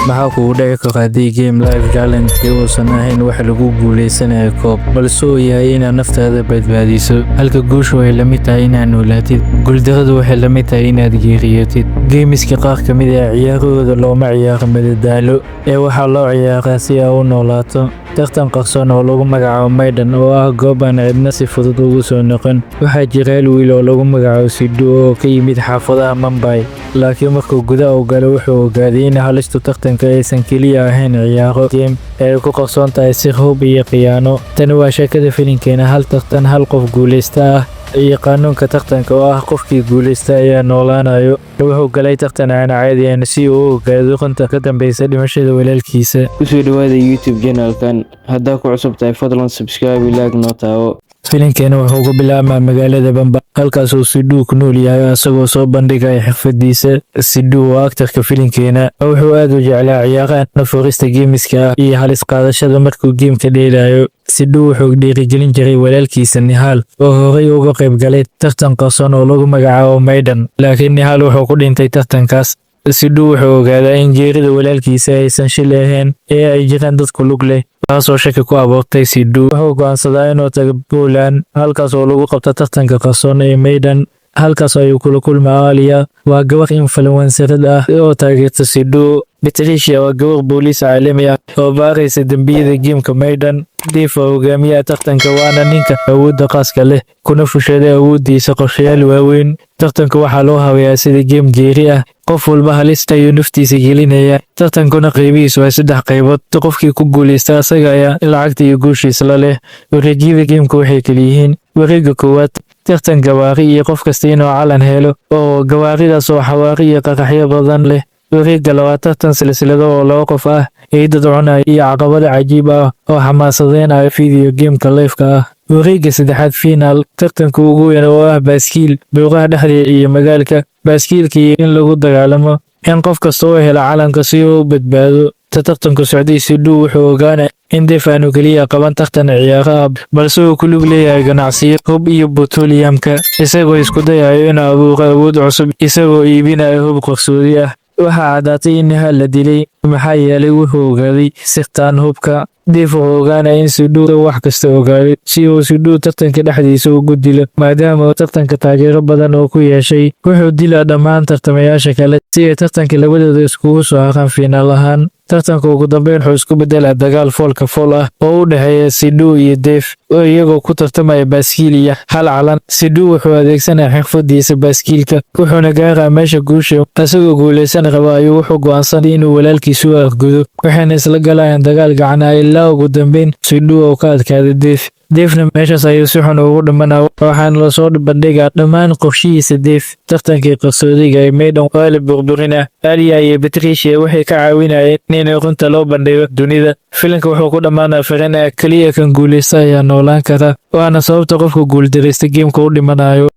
maxaa kugu dhici kara haddii game live challenge uusan ahayn wax lagu guuleysanayo koob balse uu yahay inaad naftaada badbaadiso halka guushu ay la mid tahay inaad noolaatid guuldarradu waxay la mid tahay inaad geeriyotid geemiska qaar ka mid ah ciyaarahooda looma ciyaaro madadaalo ee waxaa loo ciyaaraa si aad u noolaato tartan qarsoon oo lagu magacaabo maydhan oo ah goob aan cidna si fudud ugu soo noqon waxaa jira hal wiil oo lagu magacaabo sidhu oo ka yimid xaafadaha Mumbai laakiin markuu gudaha u galo wuxuu ogaaday in halistu tartanka aysan keliya ahayn ciyaaro game ay ku qarsoon tahay si hub iyo khiyaano tani waa sheekada filinkeena hal tartan hal qof guuleysta ah iyo qaanunka tartanka oo ah qofkii guuleysta ayaa noolaanayo wuxuu galay tartan aan caadi ahayn si uu u ogaado runta ka dambeysa dhimashada walaalkiisa kusoo dhawaada YouTube channelkan haddaa ku cusub tahay fadlan subscribe like noo taawo filinkeena wuxuu ku bilaabmaa magaalada Bamba halkaas uu Sidhu ku nool yahay asagoo soo bandhigaya xirfadiisa Sidhu waa aktarka filinkeena wuxuu aad u jeclaa ciyaaraha nafuurista geemiska iyo halis qaadashada markuu geemka dheelayo Sidhu wuxuu dhiirigelin jiray walaalkiisa Nihal oo horey uga qayb galay tartan qarsoon oo lagu magacaabo Maydhan laakiin Nihal wuxuu ku dhintay tartankaas Sidhu wuxuu ogaaday in geerida walaalkiisa aysan shil ahayn ee ay jiraan dad ku lug leh taasoo shaki ku abuurtay Sidhu wuxuu go'aansaday inuu tago Poland halkaas oo lagu qabto tartanka qarsoon ee Maydhan halkaas ayuu kula kulmaa Alia waa gabar influencer ah oo taageerta Sidhu Patricia waa gabar booliis caalami ah oo baaraysa dambiyada geemka Maydhan Dave waa hogaamiyaha tartanka waana ninka awoodda khaaska leh kuna fushaday awooddiisa qorshayaal waaweyn tartanka waxaa loo habeeyaa sida geem Geeri ah qof walba halista ayuu naftiisa gelinaya tartankuna qaybihiisu waa 3 qaybood qofkii ku guuleysta asaga ayaa lacagta iyo guushiisa la leh wareegyada geemka waxay kala yihiin wareegga koowaad tartan gawaari iyo qof kasta inuu calan helo oo gawaaridaas oo xawaari iyo qaraxyo badan leh wareegga labaad tartan silsilado oo 2 qof ah dad cunaya iyo caqabado cajiib ah oo xamaasadeynaya video geemka live-ka ah wareegga saddexaad final tartanka ugu weyn oo ah baaskiil buuqaha dhexdeeda iyo magaalka baaskiilka in lagu dagaalamo in qof kasta oo helo calanka si uu u badbaado tartanka socday Sidhu wuxuu ogaanay in deefaanu kaliya qaban tartan ciyaaraha balse uu ku lug leeyahay ganacsiyo hub iyo petroleumka isagoo isku dayayo inuu abuuro awood cusub isagoo iibinayo hub qarsoodi ah waxaa cadaatay in Nihal la dilay maxaa yeelay wuxuu ogaaday sirtaan hubka Dave wuxuu ogaanay in Sidhu wax kasta ogaaday si uu Sidhu tartanka dhexdiisa ugu dilo maadaama uu tartanka taageero badan oo ku yeeshay wuxuu dilaa dhammaan tartamayaasha kale si ay tartanka labadooda iskugu soo haraan finaal ahaan tartanka ugu dambeyn wuxuu isku bedelaa dagaal foolka fool ah oo u dhexeeya Sidhu iyo Dave oo iyagoo ku tartamaya baaskiil iyo hal calan Sidhu wuxuu adeegsanayaa xirfadiisa baaskiilka wuxuuna gaaraa meesha guusha asagoo guuleysan raba ayuu wuxuu go'aansaday inuu walaalkiis u argudo waxayna isla galayaan dagaal gacana ilaa ugu dambeyn Sidhu oo ka adkaaday Dave meeshaas ayuu si xun ugu dhimanaa waxaana la soo bandhigaa dhammaan qorshihiisa Dave tartankii qarsoodiga ee Maydhan waa la burburinaa Alia iyo Patricia waxay ka caawinayeen in runta loo bandhigo dunida filimka wuxuu ku dhamaanaa firin kaliya kan guuleysta ayaa noolaan kara waana sababta qofka guuldareysta geemka u dhimanayo